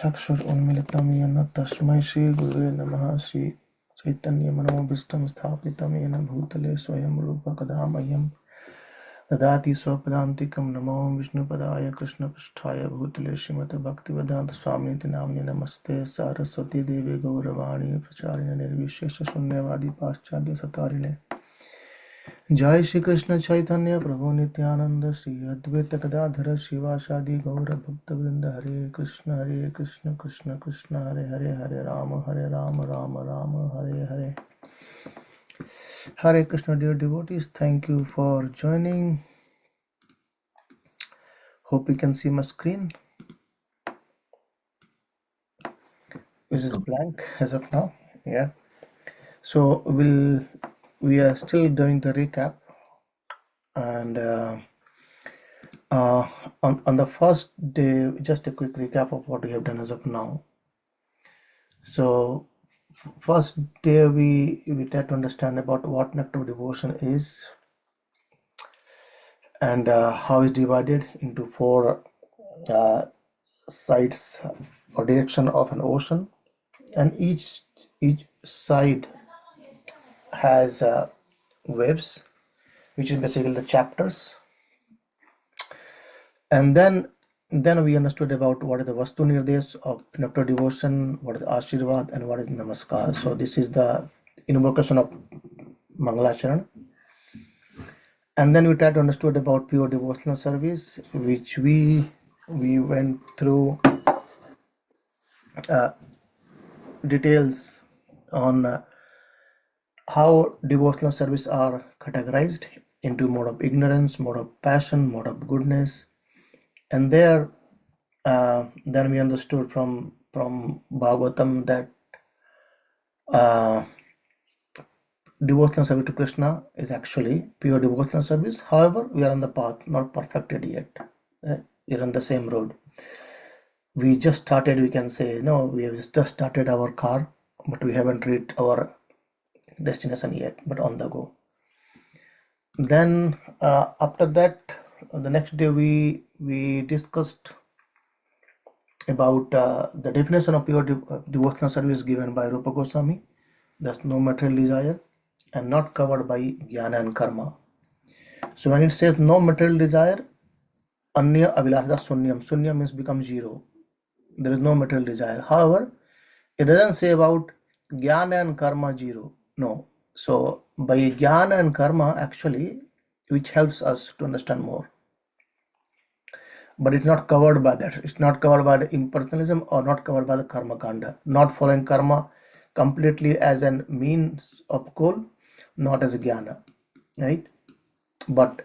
चक्षुर उन्मिलितं येन तस्मै श्रीगुरुवे नमः। श्री चैतन्यमनोभीष्टं स्थापितं येन भूतले स्वयं रूप कदा मह्यं ददाति स्वपदान्तिकं। नमो विष्णुपदाय कृष्णपृष्ठाय भूतले श्रीमते भक्तिवेदांत स्वामिनिति नाम्ने नमस्ते सारस्वती देवी गौरवाणी प्रचारिणे निर्विशेष शून्यवादी पाश्चात्य सतारिणे। जय श्री कृष्ण चैतन्य प्रभु नित्यानंद श्री अद्वैत गदाधर शिवासादि गौर भक्त वृंद। हरे कृष्ण कृष्ण कृष्ण हरे हरे, हरे Ram Ram Ram Hare Hare. Hare Krishna, dear devotees, thank you for joining. Hope you can see my screen. This is blank as of now. Yeah. So we are still doing the recap, and on the first day, just a quick recap of what we have done as of now. So first day we tried to understand about what nectar devotion is, and how it's divided into four sides or direction of an ocean, and each side has waves, which is basically the chapters. And then we understood about what is the Vastu Nirdesh of nectar devotion, what is Ashirvad, and what is Namaskar. So this is the invocation of Mangalacharan. And then we tried to understood about pure devotional service, which we went through details on how devotional service are categorized into mode of ignorance, mode of passion, mode of goodness. And there then we understood from Bhagavatam that devotional service to Krishna is actually pure devotional service. However, we are on the path, not perfected yet. We are on the same road. We just started, we can say, no, we have just started our car, but we haven't reached our destination yet, but on the go. Then after that, the next day we discussed about the definition of pure devotional service given by Rupa Goswami. There's no material desire and not covered by jnana and karma. So when it says no material desire, anya avilasa sunyam. Sunyam means become zero. There is no material desire. However, it doesn't say about jnana and karma zero. No. So by jnana and karma actually, which helps us to understand more. But it's not covered by that. It's not covered by the impersonalism or not covered by the karma kanda. Not following karma completely as a means of goal, not as a jnana, right? But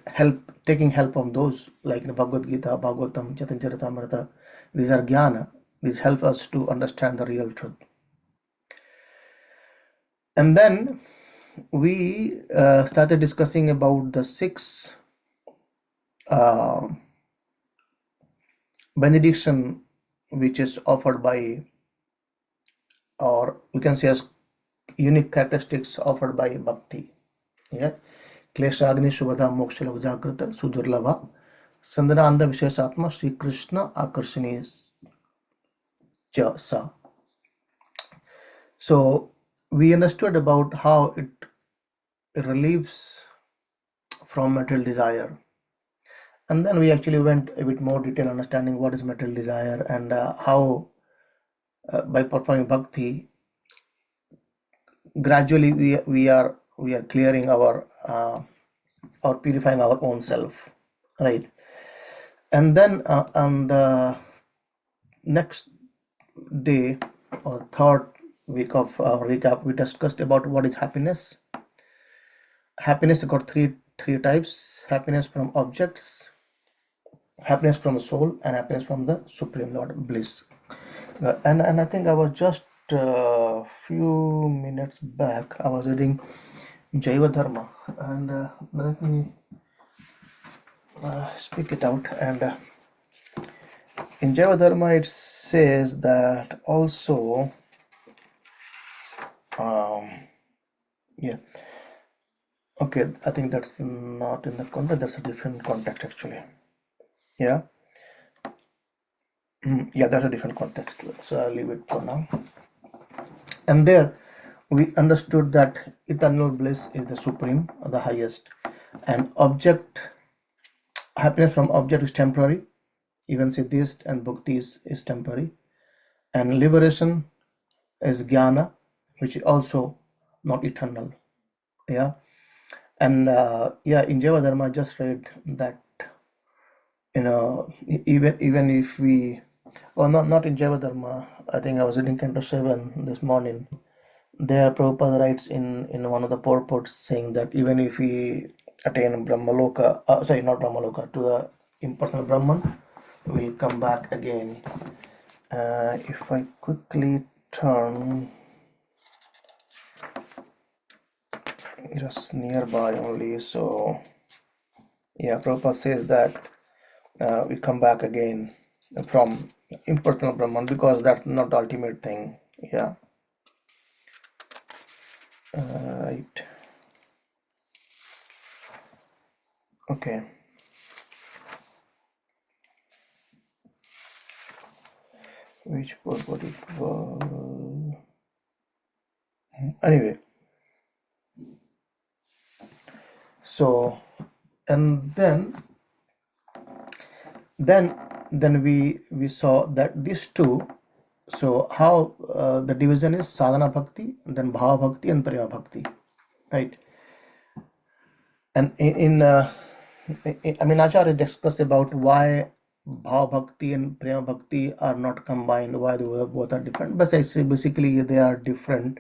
taking help from those like in Bhagavad Gita, Bhagavatam, Chaitanya Charitamrita. These are jnana. These help us to understand the real truth. And then we started discussing about the six benediction which is offered by, or we can say as unique characteristics offered by bhakti. Yeah. Kleshagni Shubhada Moksha Jagrata Sudurlava Sandananda Visheshatma Sri Krishna Akarshani Sa. So we understood about how it relieves from material desire. And then we actually went a bit more detail understanding what is material desire and how by performing bhakti gradually we are clearing our or purifying our own self, right? And then on the next day or third week of recap, we discussed about what is happiness. Happiness got three types: happiness from objects, happiness from the soul, and happiness from the Supreme Lord, bliss. And I think I was just a few minutes back, I was reading Jaiva Dharma, and let me speak it out. And in Jaiva Dharma, it says that also, yeah, okay, I think that's not in the context, that's a different context actually. Yeah. Yeah, that's a different context, so I'll leave it for now. And there we understood that eternal bliss is the supreme, the highest, and object happiness from object is temporary. Even siddhist and bhakti is temporary, and liberation is jnana, which is also not eternal. Yeah, and yeah, in Java Dharma, I just read that even if we, well, not in Java Dharma. I think I was reading Canto 7 this morning. There, Prabhupada writes in one of the purports saying that even if we attain Brahmaloka, sorry, not Brahmaloka, to the impersonal Brahman, we'll come back again. If I quickly turn, just nearby only, so yeah, Prabhupada says that we come back again from impersonal Brahman because that's not the ultimate thing. Yeah, right. Okay. Which purport it was? Anyway, so and then then we saw that these two, so how the division is sadhana bhakti, then bhava bhakti and prema bhakti, right? And I mean, Acharya discussed about why bhava bhakti and prema bhakti are not combined, why they both are different. But I say basically they are different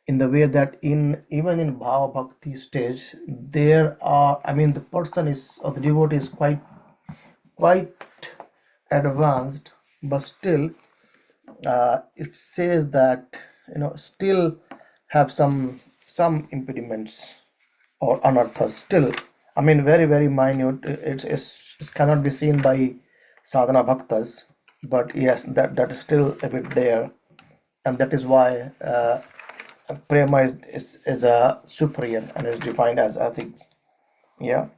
in the way that even in bhava bhakti stage, there are, I mean, the person is, or the devotee is quite advanced, but still it says that still have some impediments or anarthas still. I mean, very very minute. It cannot be seen by sadhana bhaktas, but yes, that is still a bit there, and that is why prema is a superior and is defined as ethics. Yeah,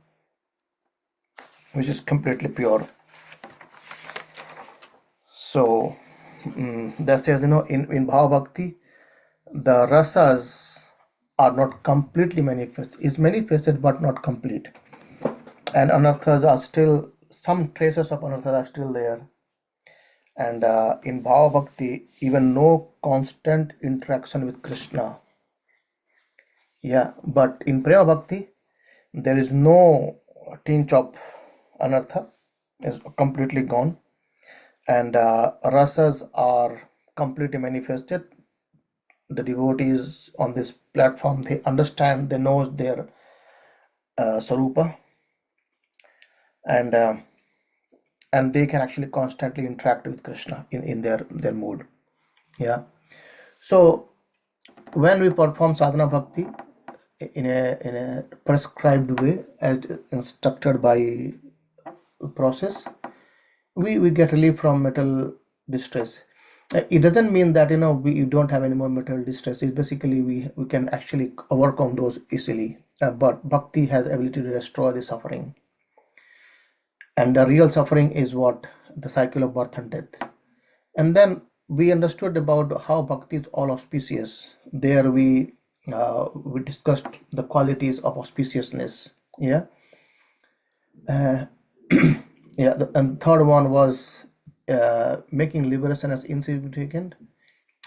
which is completely pure. So that says, in bhava bhakti, the rasas are not completely manifest. Is manifested but not complete, and anarthas are still, some traces of anarthas are still there. And in bhava bhakti, even no constant interaction with Krishna. Yeah, but in prema bhakti, there is no tinge of anartha, is completely gone, and rasas are completely manifested. The devotees on this platform, they understand, they know their sarupa, and they can actually constantly interact with Krishna in their mood. Yeah. So when we perform sadhana bhakti in a prescribed way as instructed by process, we get relief from mental distress. It doesn't mean that we don't have any more mental distress. It's basically we can actually overcome those easily. But bhakti has ability to destroy the suffering, and the real suffering is what, the cycle of birth and death. And then we understood about how bhakti is all auspicious. There we discussed the qualities of auspiciousness. Yeah. uh, yeah, and third one was making liberation as insignificant,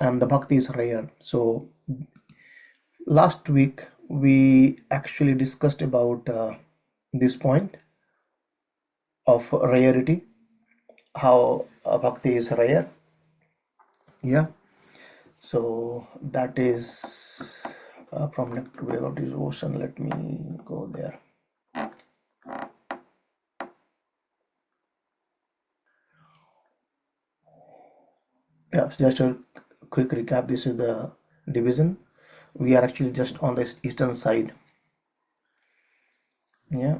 and the bhakti is rare. So last week we actually discussed about this point of rarity, how bhakti is rare. Yeah. So that is from next to without devotion. Let me go there. Yeah, just a quick recap. This is the division. We are actually just on the eastern side. Yeah.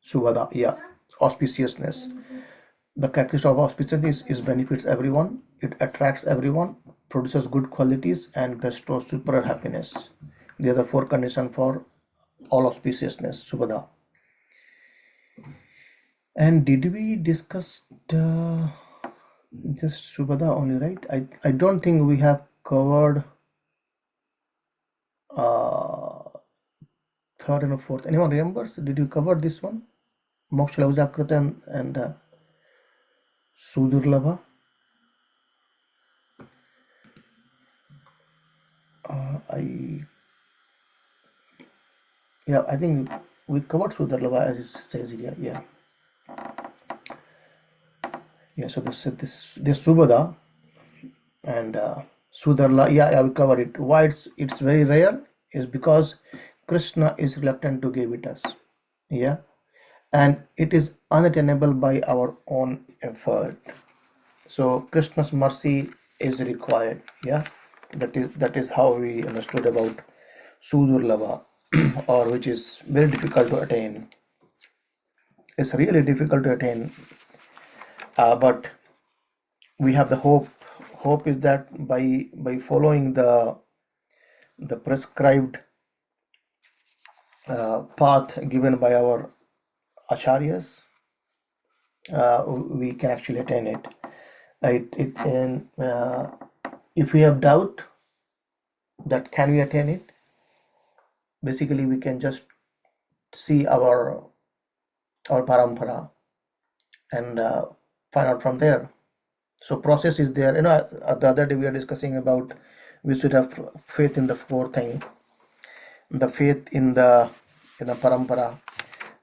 Suvada. Yeah. Auspiciousness. The characteristic of auspiciousness is benefits everyone. It attracts everyone. produces good qualities, and bestows super happiness. These are the 4 conditions for all auspiciousness, Subhada. And did we discuss just Subhada only, right? I don't think we have covered third and fourth. Anyone remembers? Did you cover this one? Moksha Lavajakrita and Sudurlabha? I think we covered Sudurlabha as it says here. So this Subhada and Sudarla. We covered it. Why it's very rare is because Krishna is reluctant to give it us. And it is unattainable by our own effort. So Krishna's mercy is required. That is how we understood about Sudurlava, or which is very difficult to attain. It's really difficult to attain, but we have the hope. Hope is that by following the prescribed path given by our acharyas, we can actually attain it. And if we have doubt that can we attain it, basically we can just see our parampara and find out from there. So process is there. The other day we are discussing about we should have faith in the 4 thing: the faith in the parampara,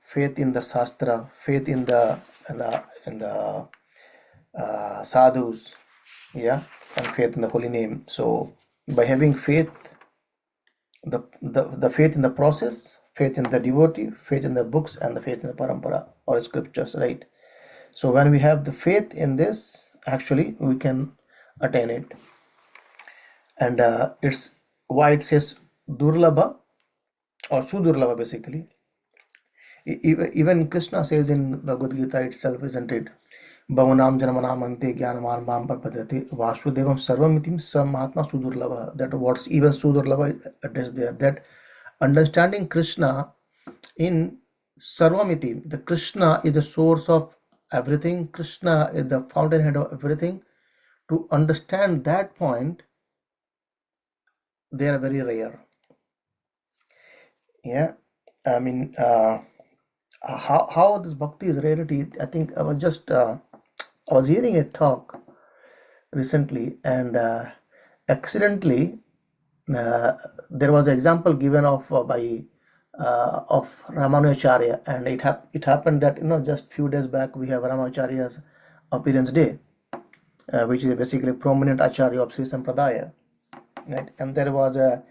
faith in the shastra, faith in the sadhus, and faith in the holy name. So by having faith, the faith in the process, faith in the devotee, faith in the books, and the faith in the parampara or scriptures, right? So when we have the faith in this, actually we can attain it. And it's why it says Durlabha or Sudurlabha, basically. Even Krishna says in Bhagavad Gita itself, isn't it? Bhavanam Janamanamante Jnanaman Mam Parpadati Vasudevam Sarvamitim Samatma Sudurlabha. That what's even Sudurlabha addressed there. That understanding Krishna in Sarvamiti, the Krishna is the source of everything. Krishna is the fountainhead of everything. To understand that point, they are very rare. I mean, how this bhakti is rarity. I think I was hearing a talk recently, and accidentally there was an example given of Ramanujacharya, and it happened that just few days back we have Ramanujacharya's appearance day, which is basically prominent acharya of Sri Sampradaya, right? And there was a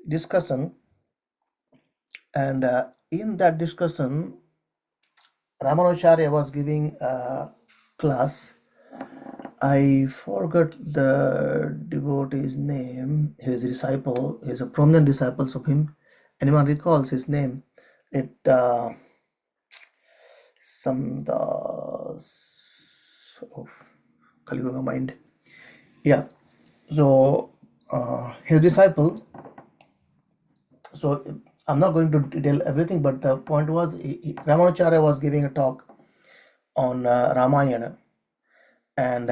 discussion, and in that discussion Ramanujacharya was giving a class. I forgot the devotee's name. His disciple is a prominent disciple of him. Anyone recalls his name? It Samdas of Kaliyuga mind. So his disciple. So I'm not going to detail everything, but the point was Ramanujacharya was giving a talk on Ramayana, and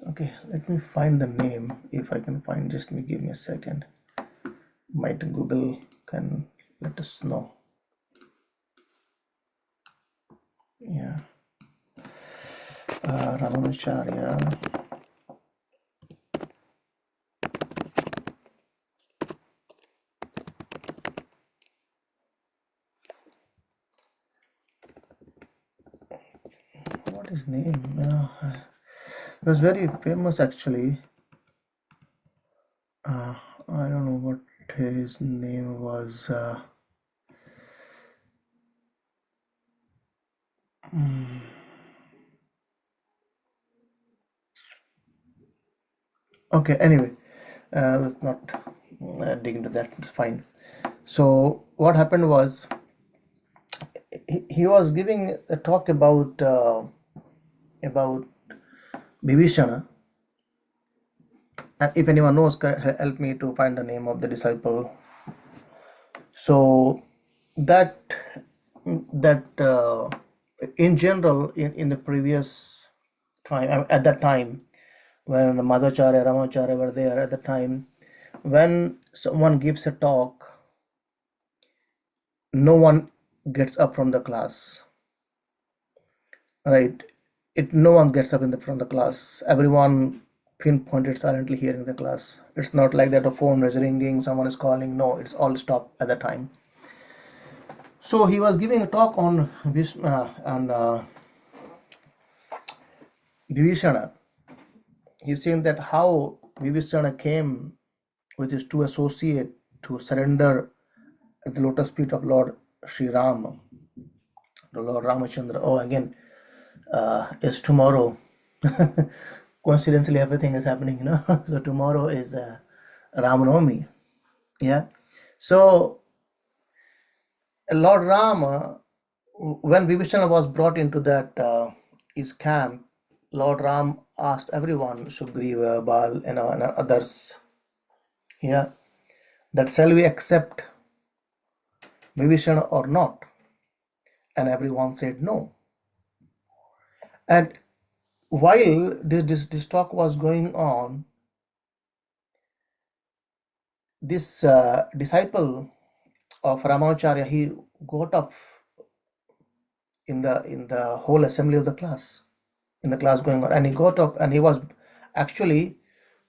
okay, let me find the name if I can find. Just give me a second. Might Google can let us know. Ramanujacharya. What is his name? It was very famous actually. I don't know what his name was. Okay, anyway, let's not dig into that. It's fine. So what happened was he was giving a talk about Vibhishana, And if anyone knows, help me to find the name of the disciple. So that in general, in the previous time, at that time, when Madhacharya, Ramacharya were there at the time, when someone gives a talk, no one gets up from the class, right? No one gets up from the class. Everyone pinpointed silently hearing the class. It's not like that a phone is ringing, someone is calling. No, it's all stopped at the time. So he was giving a talk on Vibhishana. He's saying that how Vibhishana came with his two associates to surrender at the lotus feet of Lord Sri Ram, the Lord Ramachandra. Oh, again, is tomorrow. Coincidentally, everything is happening, So tomorrow is Ramanomi. Yeah. So Lord Rama, when Vibhishana was brought into that his camp, Lord Ram asked everyone, Sugriva, Bal, and others, yeah, that shall we accept Vibhishana or not? And everyone said no. And while this talk was going on, this disciple of Ramanacharya, he got up in the whole assembly of the class, in the class going on, and he got up and he was actually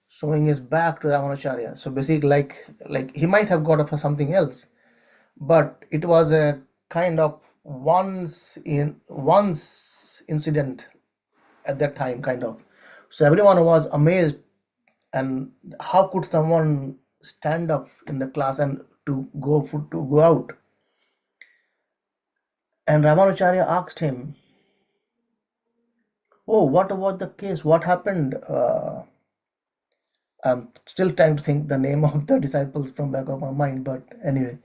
showing his back to Ramanacharya. So basically, like he might have got up for something else, but it was a kind of once incident at that time, kind of. So everyone was amazed, and how could someone stand up in the class and to go out? And Ramanacharya asked him, "Oh, what about the case? What happened?" I'm still trying to think the name of the disciples from back of my mind, but anyway,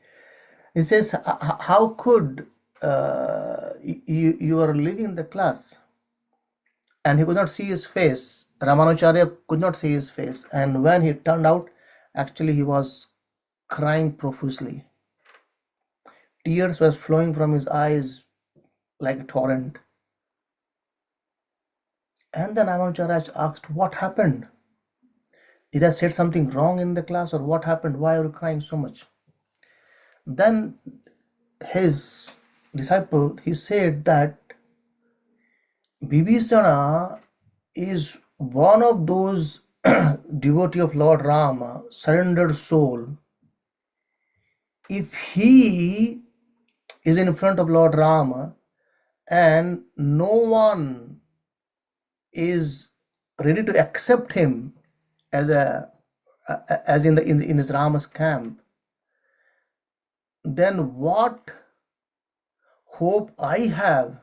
he says, "How could you are leaving the class?" And he could not see his face. Ramanacharya could not see his face, and when he turned out, actually he was crying profusely. Tears were flowing from his eyes like a torrent. And then Ramanacharya asked, "What happened? Did I said something wrong in the class, or what happened? Why are you crying so much?" Then his disciple, he said that Bibhisana is one of those devotee of Lord Rama, surrendered soul. If he is in front of Lord Rama and no one is ready to accept him as in his Rama's camp, then what hope I have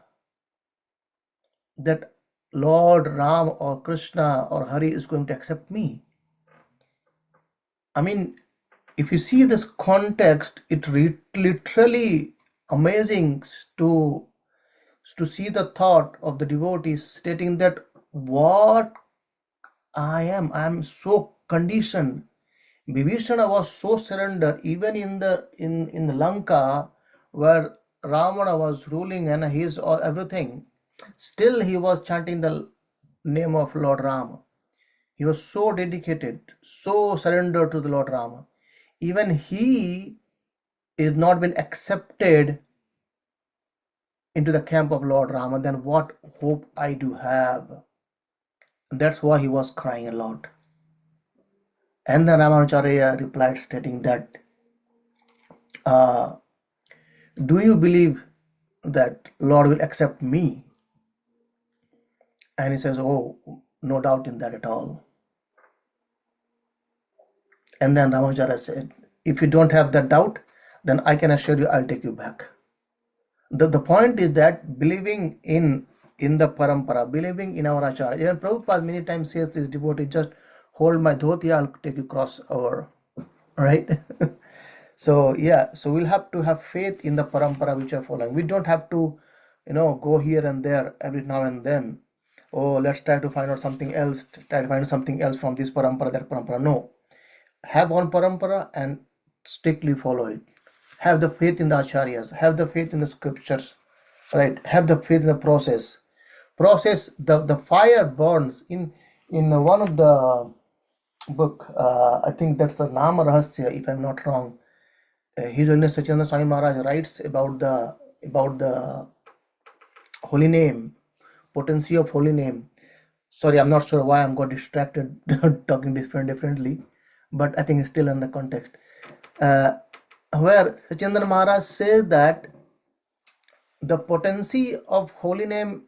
that Lord Ram or Krishna or Hari is going to accept me? I mean, if you see this context, it literally amazing to see the thought of the devotees stating that what I am so conditioned. Vibhishana was so surrendered, even in the Lanka where Ravana was ruling and his all everything. Still, he was chanting the name of Lord Rama. He was so dedicated, so surrendered to the Lord Rama. Even he is not been accepted into the camp of Lord Rama, then what hope I do have? And that's why he was crying a lot. And then Ramanacharya replied stating that, do you believe that Lord will accept me? And he says, oh, no doubt in that at all. And then Ramanacharya said, if you don't have that doubt, then I can assure you I'll take you back. The point is that believing in the parampara, believing in our acharya. Even Prabhupada many times says this devotee, just hold my dhoti, I'll take you cross over. Right? So yeah, so we'll have to have faith in the parampara which are following. We don't have to, go here and there every now and then. oh, let's try to find out something else, try to find out something else from this parampara, that parampara. No. Have one parampara and strictly follow it. Have the faith in the acharyas, have the faith in the scriptures, right? Have the faith in the process. The fire burns in one of the book. I think that's the Nama Rahasya, if I'm not wrong. His Holiness Sachinanda Swami Maharaj writes about the holy name, potency of holy name. Sorry, I'm not sure why I'm got distracted talking differently, but I think it's still in the context. Where Sachinanda Maharaj says that the potency of holy name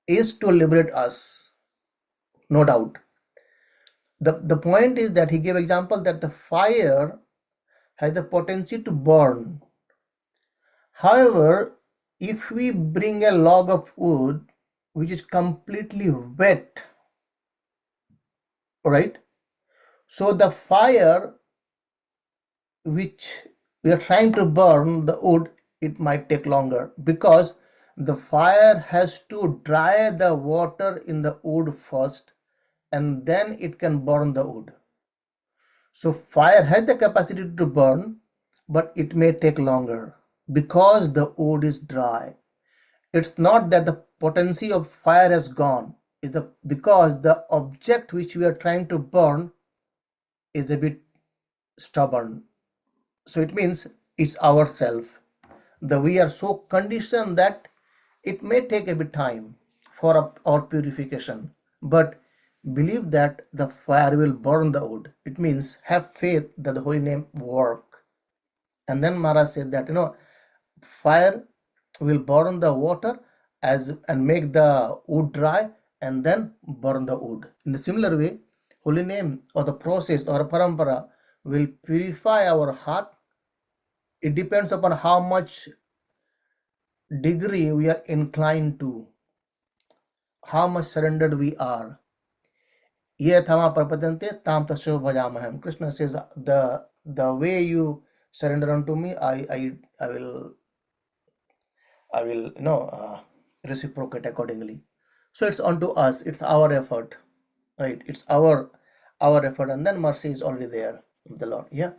is to liberate us, no doubt. The point is that he gave example that the fire has the potency to burn. However, if we bring a log of wood which is completely wet, right? So the fire which we are trying to burn the wood, it might take longer because the fire has to dry the water in the wood first and then it can burn the wood. So fire has the capacity to burn, but it may take longer because the wood is dry. It's not that the potency of fire has gone, it's because the object which we are trying to burn is a bit stubborn. So it means it's ourself. We are so conditioned that it may take a bit time for our purification, but believe that the fire will burn the wood. It means have faith that the holy name work. And then Maharaj said that fire will burn the water and make the wood dry and then burn the wood. In a similar way, holy name or the process or a parampara will purify our heart. It depends upon how much degree we are inclined to, how much surrendered we are. Ye thama prapadante tam tasyo bhajamaham. Krishna says the way you surrender unto me, I will reciprocate accordingly. So it's onto us, it's our effort, right? It's our effort, and then mercy is already there of the Lord. Yeah.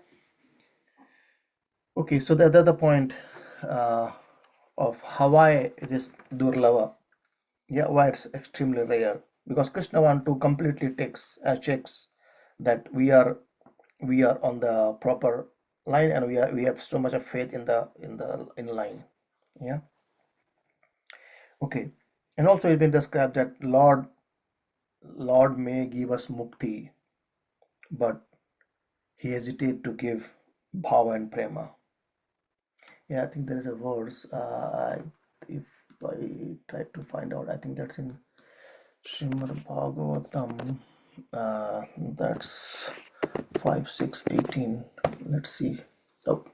Okay, so the other point of why it is durlava. Yeah, why it's extremely rare, because Krishna want to completely checks that we are on the proper line, and we have so much of faith in line. Yeah. Okay. And also it's been described that Lord may give us mukti, but he hesitates to give bhava and prema. Yeah, I think there is a verse. If I try to find out, I think that's in Srimad Bhagavatam. That's 5:6:18. Let's see. Oh,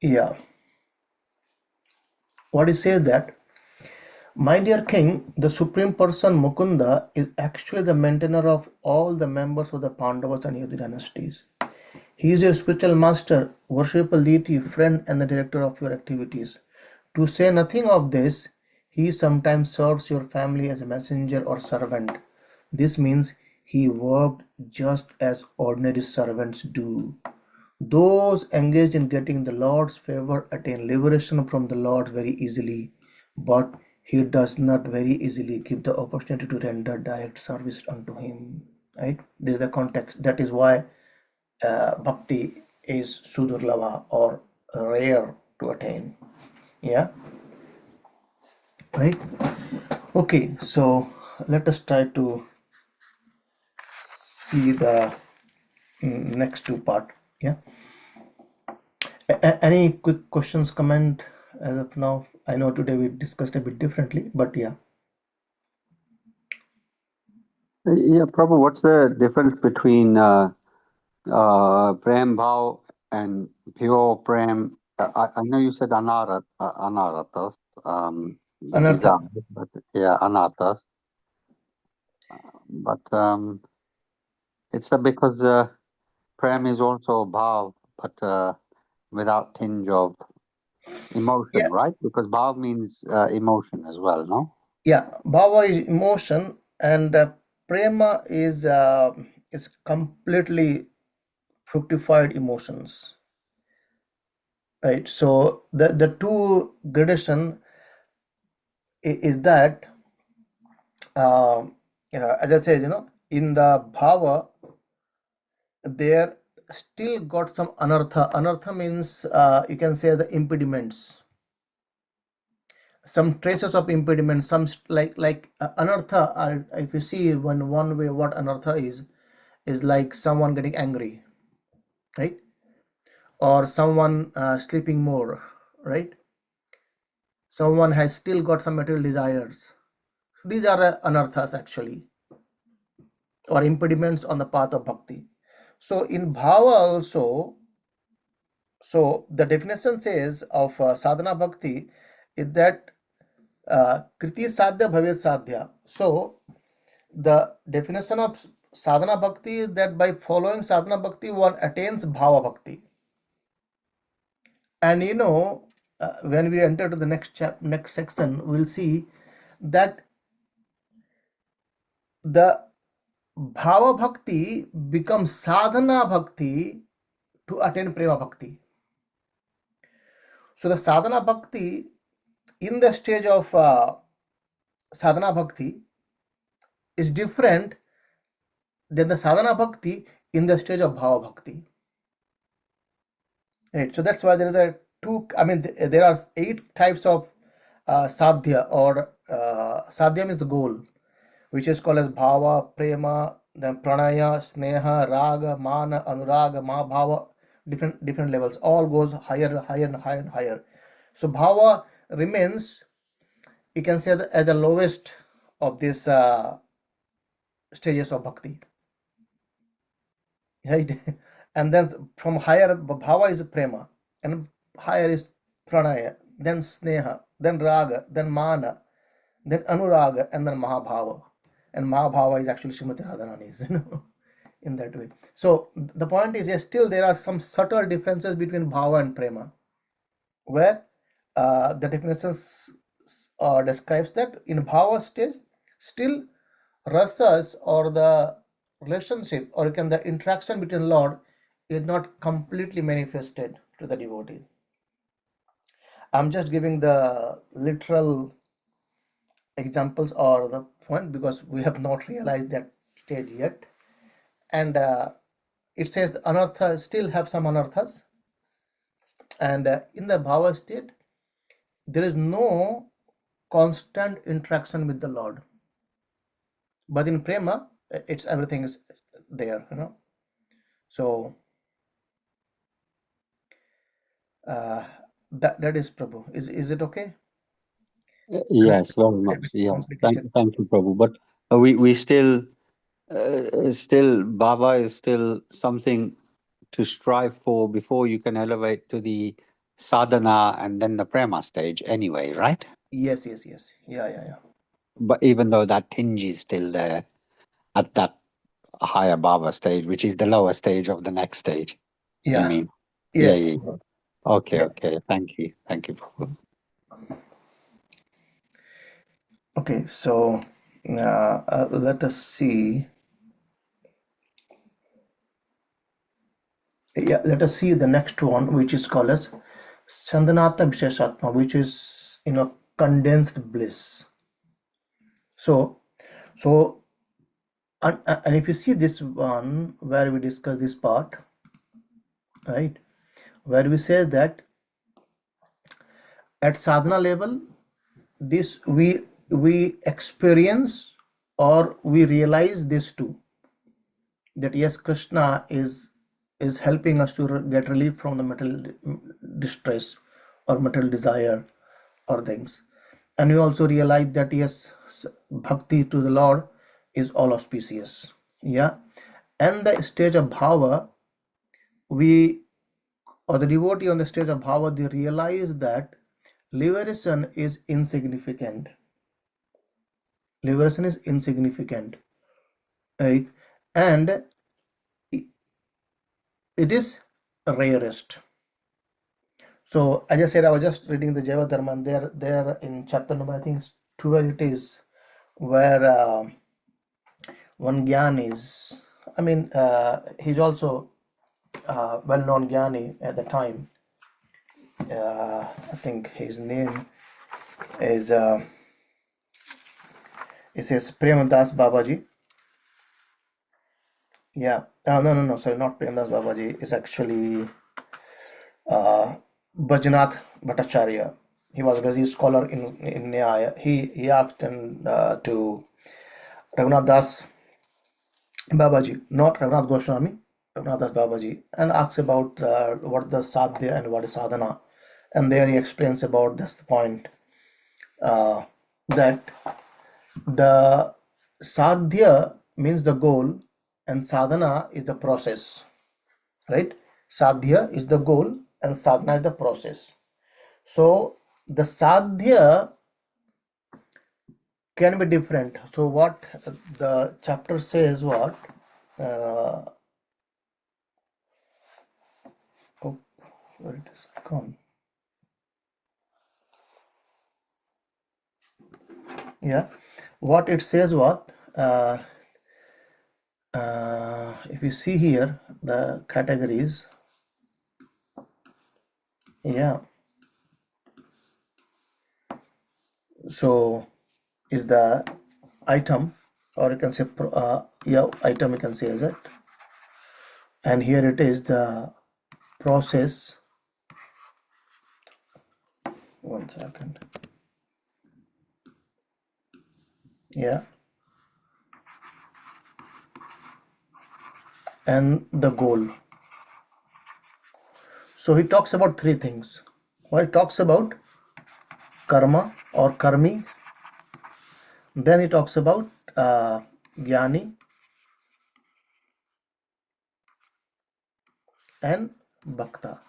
yeah. What it says that, my dear king, the supreme person Mukunda is actually the maintainer of all the members of the Pandavas and Yadu dynasties. He is your spiritual master, worshipable deity, friend, and the director of your activities. To say nothing of this, he sometimes serves your family as a messenger or servant. This means he worked just as ordinary servants do. Those engaged in getting the Lord's favor attain liberation from the Lord very easily, but he does not very easily give the opportunity to render direct service unto him. Right? This is the context. That is why bhakti is sudurlava or rare to attain. Yeah, right. Okay, so let us try to see the next two part. Yeah. Any quick questions, comment as of now? I know today we discussed a bit differently, but yeah. Yeah, Prabhu, what's the difference between Prem Bhav and pure Prem? I know you said anaratas, Anartha. desires, but yeah, anatas. But it's because Prem is also Bhav, but without tinge of emotion, Yeah, right? Because bhav means emotion as well, no? yeah. Bhava is emotion, and prema is completely fructified emotions, right? So the two gradation is that as I said, in the bhava there still got some anartha. Anartha means you can say the impediments, some traces of impediment, some like anartha. If you see one way what anartha is like someone getting angry, right? Or someone sleeping more, right? Someone has still got some material desires. So these are the anarthas actually, or impediments on the path of bhakti. So in bhava also, so the definition says of sadhana bhakti is that kriti sadhya bhavet sadhya. So the definition of sadhana bhakti is that by following sadhana bhakti one attains bhava bhakti. And when we enter to the next section, we'll see that the bhava bhakti becomes sadhana bhakti to attain prema bhakti. So the sadhana bhakti in the stage of sadhana bhakti is different than the sadhana bhakti in the stage of bhava bhakti. Right. So that's why there is a two. I mean, there are 8 types of sadhya, or sadhya means the goal, which is called as bhava, prema, then pranaya, sneha, raga, mana, anuraga, mahabhava. Different levels. All goes higher, higher, and higher and higher. So bhava remains, you can say, at the lowest of these stages of bhakti, right? And then from higher, bhava is prema, and higher is pranaya, then sneha, then raga, then mana, then anuraga, and then mahabhava. And mahabhava is actually Srimati Radharani's, in that way. So the point is, yes, still there are some subtle differences between bhava and prema, where the definitions describes that in bhava stage, still rasas, or the relationship, or can the interaction between Lord is not completely manifested to the devotee. I'm just giving the literal examples or the point because we have not realized that stage yet. And it says the anartha still have some anarthas, and in the bhava state there is no constant interaction with the Lord, but in prema it's everything is there, so uh, that is Prabhu. Is it okay? A Yes, very little much. bit Yes, complicated. thank you, Prabhu. But we still bhava is still something to strive for before you can elevate to the sadhana and then the prema stage anyway, right? Yes, yes, yes. Yeah, yeah, yeah. But even though that tinge is still there at that higher bhava stage, which is the lower stage of the next stage, you Yeah. mean? Yeah, Yes. yeah, yeah. Okay, Yeah. okay. Thank you. Thank you, Prabhu. Okay, so let us see. Yeah, let us see the next one, which is called as Chandanatta Visheshatma, which is condensed bliss. So and if you see this one where we discuss this part, right, where we say that at sadhana level, this we experience or we realize this too, that yes, Krishna is helping us to get relief from the material distress or material desire or things. And we also realize that yes, bhakti to the Lord is all auspicious. Yeah. And the stage of bhava, we, or the devotee on the stage of bhava, they realize that liberation is insignificant. Liberation is insignificant, right? And it is rarest. So as I said, I was just reading the Jaiva Dharma, and there in chapter number, I think it's 12 it is, where one Gyan is, I mean, he's also well-known Gyani at the time. I think his name is, it says Premadas Babaji. Yeah, no, sorry, not Premadas Babaji. It's actually Bajnath Bhattacharya. He was a busy scholar in Nyaya. He asked to Raghunath Das Babaji, not Raghunath Goswami, Raghunath Das Babaji, and asks about what the sadhya and what is sadhana. And there he explains about this point, that the sadhya means the goal and sadhana is the process, right? Sadhya is the goal and sadhana is the process. So the sadhya can be different. So what the chapter says, what where it is gone. Yeah, what it says, what if you see here the categories, yeah, so is the item, or you can say yeah, item you can say as it, and here it is the process. One second. Yeah, and the goal. So he talks about three things. Well, he talks about karma or karmi, then he talks about jnani and bhakta.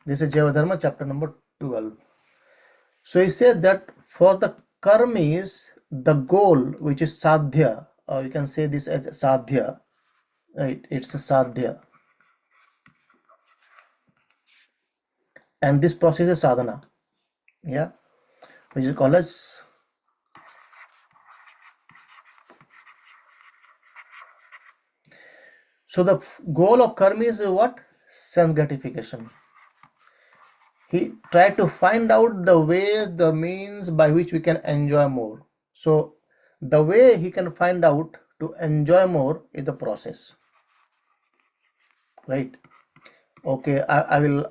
This is Jivadharma chapter number 12. So he said that for the karmis, the goal, which is sadhya, or you can say this as sadhya, right? It's a sadhya, and this process is sadhana, yeah, which is called as, so the goal of karmi is what? Sense gratification. He tried to find out the ways, the means by which we can enjoy more. So the way he can find out to enjoy more is the process, right? Okay, I will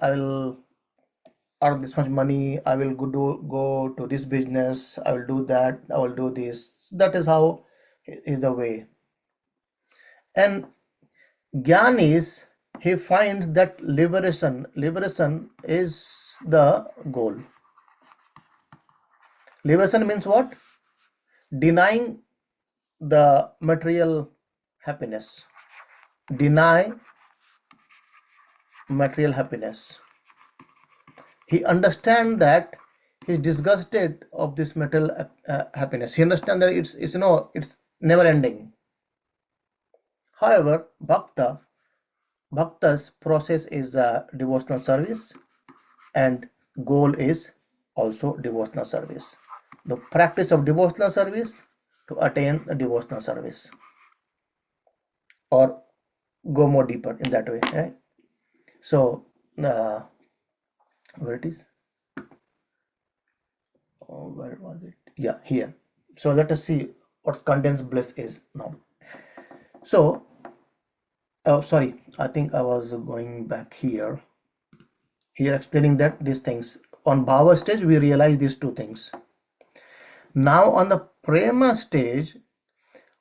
earn this much money. I will go to this business. I will do that. I will do this. That is how is the way. And Gyan is, he finds that liberation is the goal. Liberation means what? Denying the material happiness. Deny material happiness. He understands that he's disgusted of this material happiness. He understands that it's never ending. However, bhakta's process is devotional service, and goal is also devotional service. The practice of devotional service to attain the devotional service, or go more deeper in that way, right? So where it is, where was it? Yeah, here. So let us see what condensed bliss is now. So sorry, I think I was going back here explaining that these things on bhava stage we realize these two things. Now on the prema stage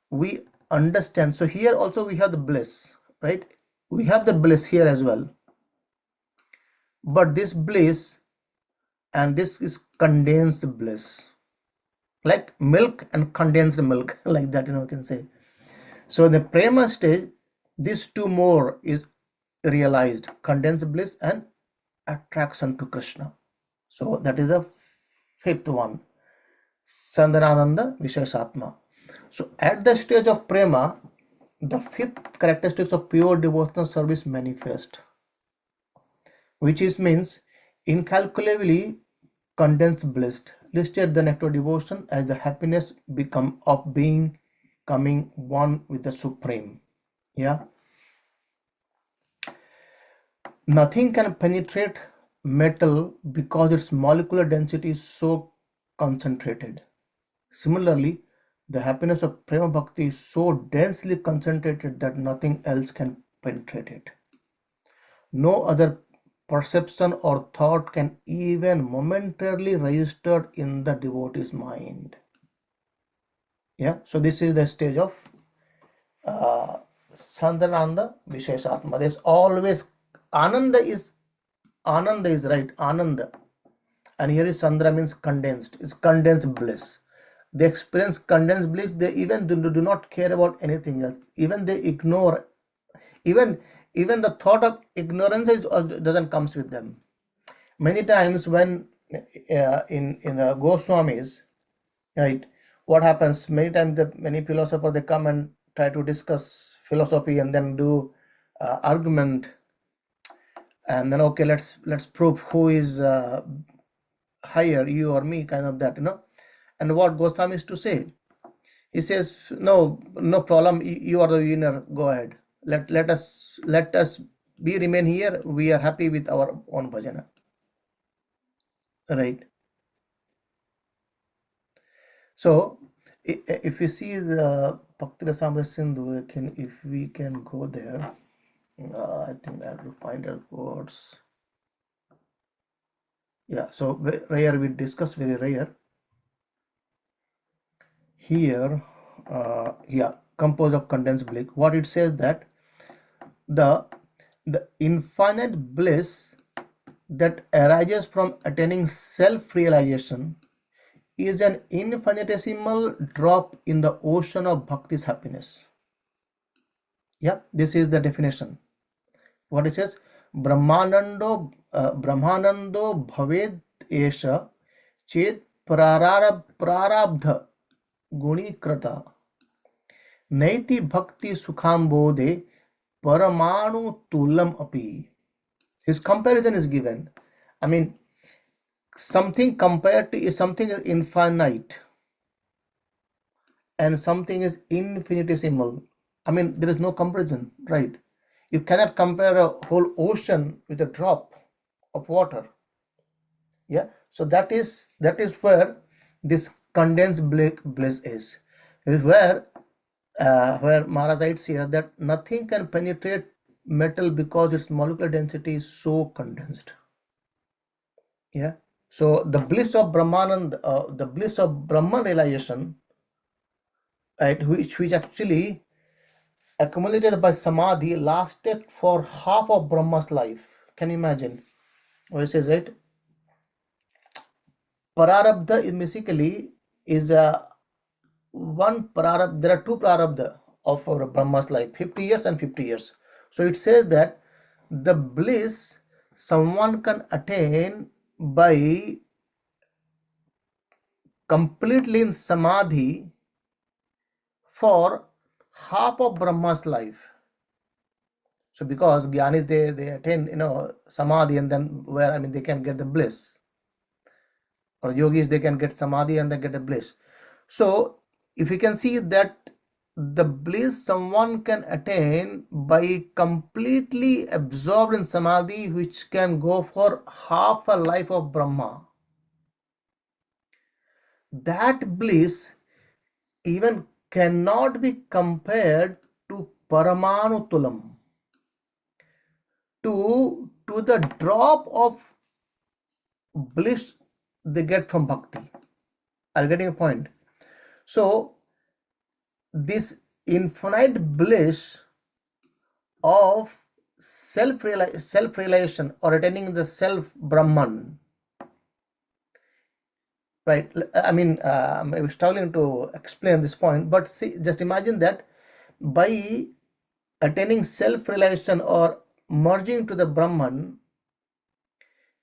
we understand. So here also we have the bliss, right? We have the bliss here as well, but this bliss, and this is condensed bliss, like milk and condensed milk like that, you can say. So in the prema stage these two more is realized, condensed bliss and attraction to Krishna. So that is the fifth one, Sandanananda Visheshatma. So at the stage of prema, the fifth characteristics of pure devotional service manifest. which is means incalculably condensed blessed, listed the nectar devotion as the happiness become of being coming one with the Supreme. Yeah, nothing can penetrate metal because its molecular density is so concentrated. Similarly, the happiness of Prema Bhakti is so densely concentrated that nothing else can penetrate it. No other perception or thought can even momentarily register in the devotee's mind. Yeah, so this is the stage of Sandhananda Visheshatma. There's always Ananda is right, Ananda. And here is Sandra means condensed. It's condensed bliss. They experience condensed bliss. They even do not care about anything else. Even they ignore, even even the thought of ignorance doesn't comes with them. Many times when in Goswamis, right, what happens? Many times many philosophers they come and try to discuss philosophy and then do argument, and then okay, let's prove who is higher, you or me, kind of that, And what Goswami is to say, he says, no, no problem. You are the winner. Go ahead. Let us be remain here. We are happy with our own bhajana, right? So, if you see the Bhakti Rasamrita Sindhu, if we can go there, I think I have to find our words. Yeah. So rare we discuss very rare. Here, yeah, composed of condensed bliss. What it says that the infinite bliss that arises from attaining self-realization is an infinitesimal drop in the ocean of bhakti's happiness. Yeah, this is the definition. What it says, brahmanando bhaved esha chet prarabdha guni krata naiti bhakti sukhambode paramanu tulam api. His comparison is given. I mean, something compared to is something is infinite and something is infinitesimal. I mean, there is no comparison, right? You cannot compare a whole ocean with a drop of water. Yeah, so that is where this condensed bliss is. It is where Maharaj writes here that nothing can penetrate metal because its molecular density is so condensed. Yeah, so the bliss of Brahmanand, the bliss of Brahman realization, right, which actually accumulated by samadhi lasted for half of Brahma's life. Can you imagine? What it says, right? Prarabdha is basically is a one prarabdha. There are two prarabdha of our Brahma's life, 50 years and 50 years. So it says that the bliss someone can attain by completely in samadhi for half of Brahma's life. So because Gyanis they attain samadhi, and then where they can get the bliss, or yogis they can get samadhi and they get the bliss. So if you can see that the bliss someone can attain by completely absorbed in samadhi, which can go for half a life of Brahma, that bliss even cannot be compared to Paramanu Tulam, to the drop of bliss they get from bhakti. Are you getting a point? So this infinite bliss of self-realization or attaining the self Brahman, right? I'm struggling to explain this point, but see, just imagine that by attaining self-realization or merging to the Brahman,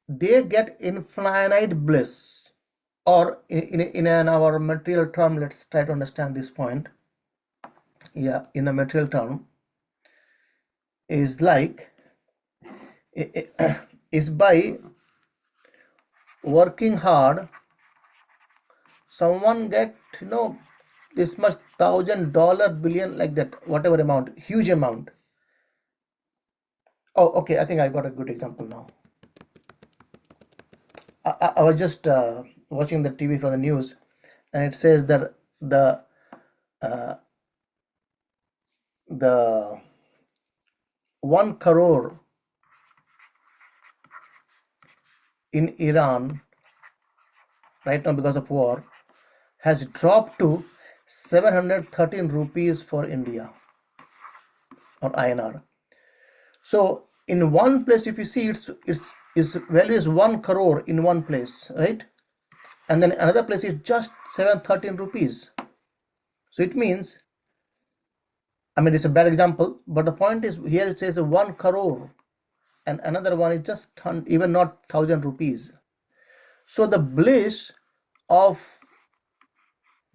they get infinite bliss, or in our material term, let's try to understand this point. Yeah, in the material term is like is by working hard, someone get, this much $1,000 billion, like that, whatever amount, huge amount. Oh, okay, I think I got a good example now. I was just watching the TV for the news, and it says that the 1 crore in Iran right now because of war has dropped to 713 rupees for India, or INR. So in one place, if you see, its value is 1 crore in one place, right? And then another place is just 713 rupees. So it means, I mean, it's a bad example, but the point is here it says 1 crore, and another one is just even not 1,000 rupees. So the bliss of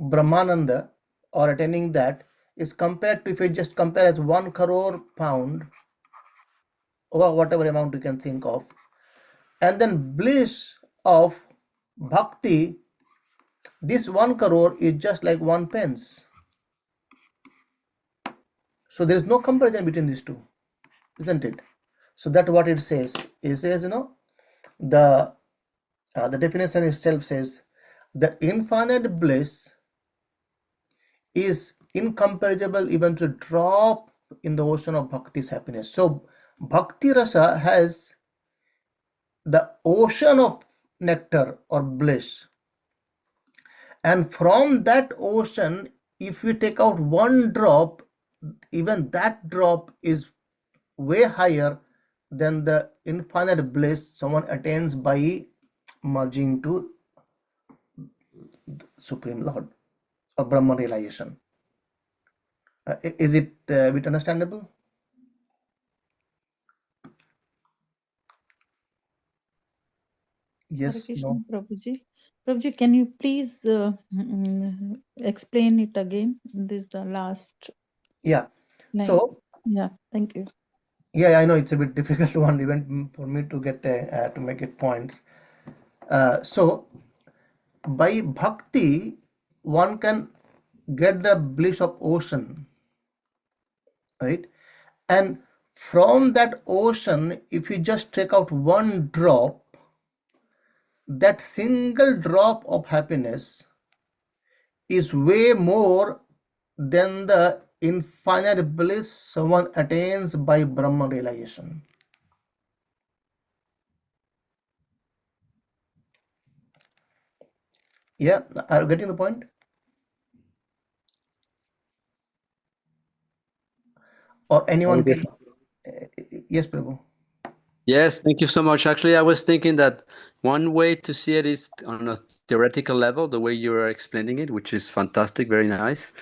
Brahmananda or attaining that is compared to, if you just compare as 1 crore pound or whatever amount you can think of, and then bliss of bhakti, this 1 crore is just like 1 pence. So there is no comparison between these two, isn't it? So that's what it says. It says, the definition itself says the infinite bliss is incomparable even to drop in the ocean of bhakti's happiness. So bhakti rasa has the ocean of nectar or bliss, and from that ocean, if we take out one drop, even that drop is way higher than the infinite bliss someone attains by merging to Supreme Lord or Brahman realization. Is it a bit understandable? Hare Yes, Krishna, no? Prabhuji. Prabhuji, can you please explain it again? This is the last Yeah. line. So, Yeah, thank you. yeah, I know it's a bit difficult one even for me to get to make it points. So, by bhakti, one can get the bliss of ocean, right? And from that ocean, if you just take out one drop, that single drop of happiness is way more than the infinite bliss someone attains by Brahman realization. Yeah, are you getting the point? Or anyone can? Yes, Prabhu. Yes, thank you so much. Actually, I was thinking that one way to see it is on a theoretical level, the way you are explaining it, which is fantastic, very nice.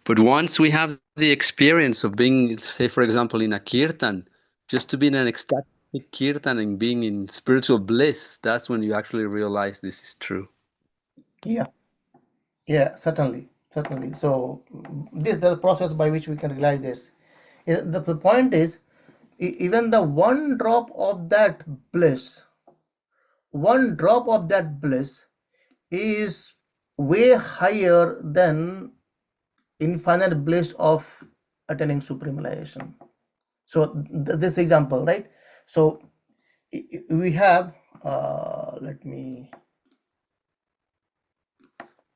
But once we have the experience of being, say, for example, in a kirtan, just to be in an ecstatic kirtan and being in spiritual bliss, that's when you actually realize this is true. Yeah, yeah, certainly, certainly. So this is the process by which we can realize this. The point is, even the one drop of that bliss is way higher than infinite bliss of attaining supreme realization. So this example, right? So we have, let me,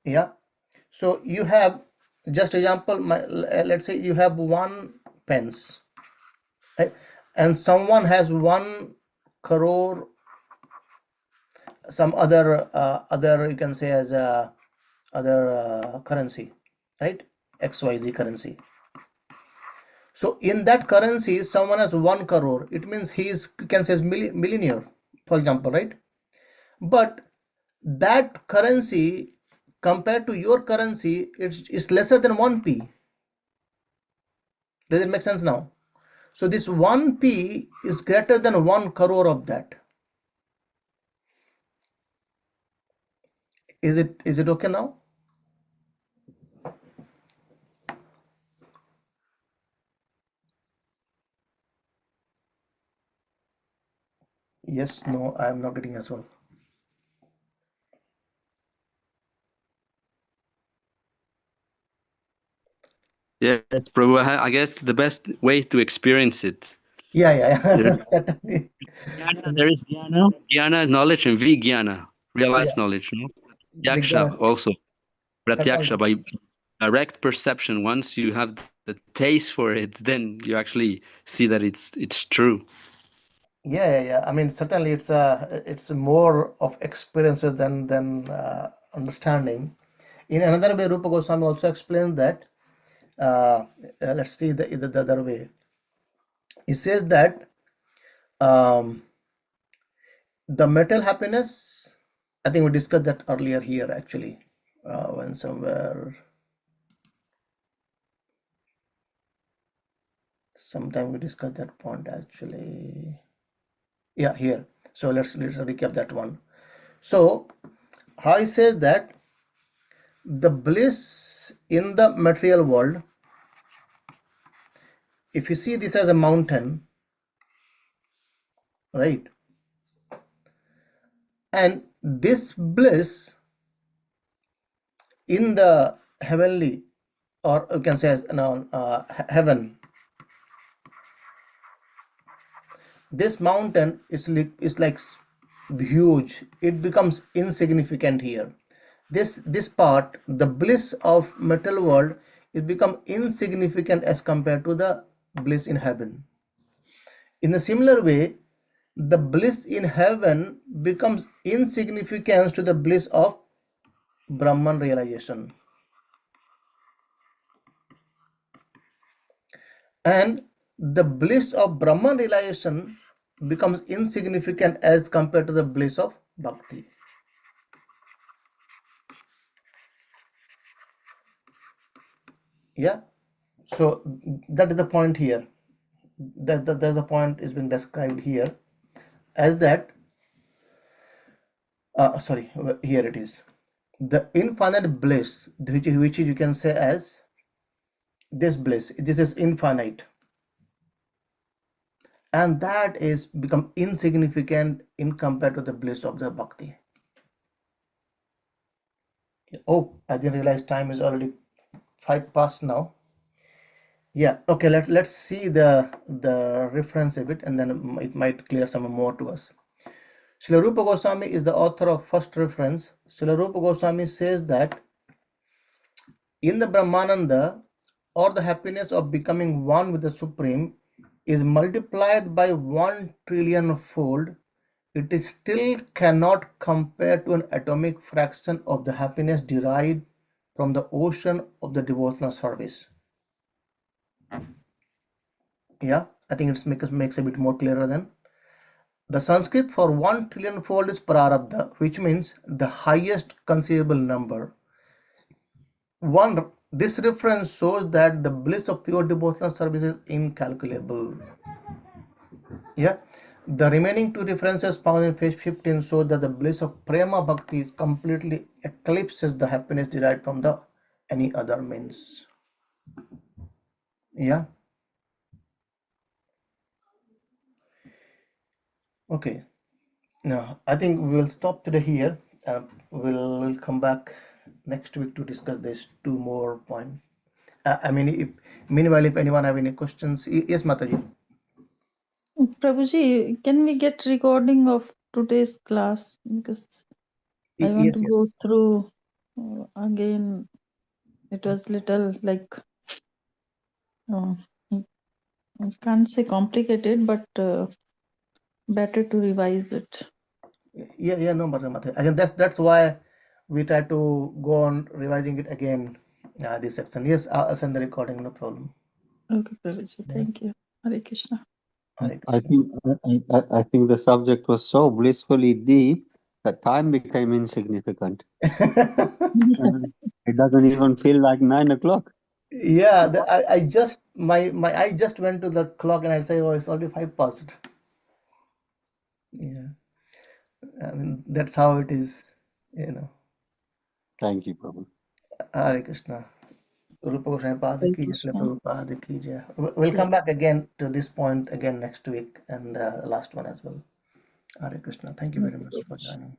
yeah. So you have, just example, let's say you have 1 pence, right? And someone has 1 crore, some other you can say as a other currency, right? XYZ currency. So in that currency, someone has 1 crore. It means he is, you can say, is millionaire, for example, right? But that currency compared to your currency, it's lesser than 1p. Does it make sense now? So this 1p is greater than 1 crore of that. Is it okay now? Yes, no, I am not getting as well. Yes, Prabhu. I guess the best way to experience it. Yeah, There, certainly. there is Jnana knowledge and Vijnana, realized Yeah, knowledge. No? Vigyanas, Pratyaksha also. certainly. Pratyaksha, by direct perception. Once you have the taste for it, then you actually see that it's true. Yeah. I mean, certainly it's more of experiences than understanding. In another way, Rupa Goswami also explains that. Let's see the other way. He says that the material happiness. I think we discussed that earlier here actually, when sometime we discussed that point actually. Yeah, here. So let's recap that one. So how he says that the bliss in the material world, if you see this as a mountain, right, and this bliss in the heavenly, or you can say as heaven, this mountain is like huge, it becomes insignificant here. This part, the bliss of material world, it become insignificant as compared to the bliss in heaven. In a similar way, the bliss in heaven becomes insignificant to the bliss of Brahman realization. And the bliss of Brahman realization becomes insignificant as compared to the bliss of bhakti. Yeah. So that is the point here. There's a point is being described here as that. Sorry, here it is. The infinite bliss, which you can say as this bliss. This is infinite, and that is become insignificant in compared to the bliss of the bhakti. Oh, I didn't realize time is already 5 past now. Yeah, okay, let's see the reference a bit, and then it might clear some more to us. Srila Rupa Goswami is the author of first reference. Srila Rupa Goswami says that in the Brahmananda, or the happiness of becoming one with the Supreme, is multiplied by 1 trillion fold, it is still cannot compare to an atomic fraction of the happiness derived from the ocean of the devotional service. Yeah, I think it makes a bit more clearer then. The Sanskrit for 1 trillion fold is prarabdha, which means the highest conceivable number. This reference shows that the bliss of pure devotional service is incalculable. Yeah, the remaining 2 references found in page 15 show that the bliss of prema bhakti completely eclipses the happiness derived from the any other means. Yeah. Okay. Now I think we will stop today here. We'll come back next week to discuss these 2 more points. I mean, meanwhile, if anyone have any questions, yes, Mataji. Prabhuji, can we get recording of today's class? Because I want to go Yes. through again. It was little like, uh, I can't say complicated, but better to revise it. Yeah, no, but I think that's why we try to go on revising it again. This section. Yes, I'll send the recording, no problem. Okay, Prabhuji, Yeah. thank you. Hare Krishna. Hare I Krishna. think I think the subject was so blissfully deep that time became insignificant. It doesn't even feel like 9 o'clock. Yeah, I just my I just went to the clock and I say, oh, it's already 5 past. Yeah, I mean that's how it is, you know. Thank you, Prabhu. Hare Krishna. Rupa Goswami Pada Hare ki jai, Srila Krishna. Prabhupada ki jai. We'll come back again to this point again next week and last one as well. Hare Krishna. Thank you very much for joining.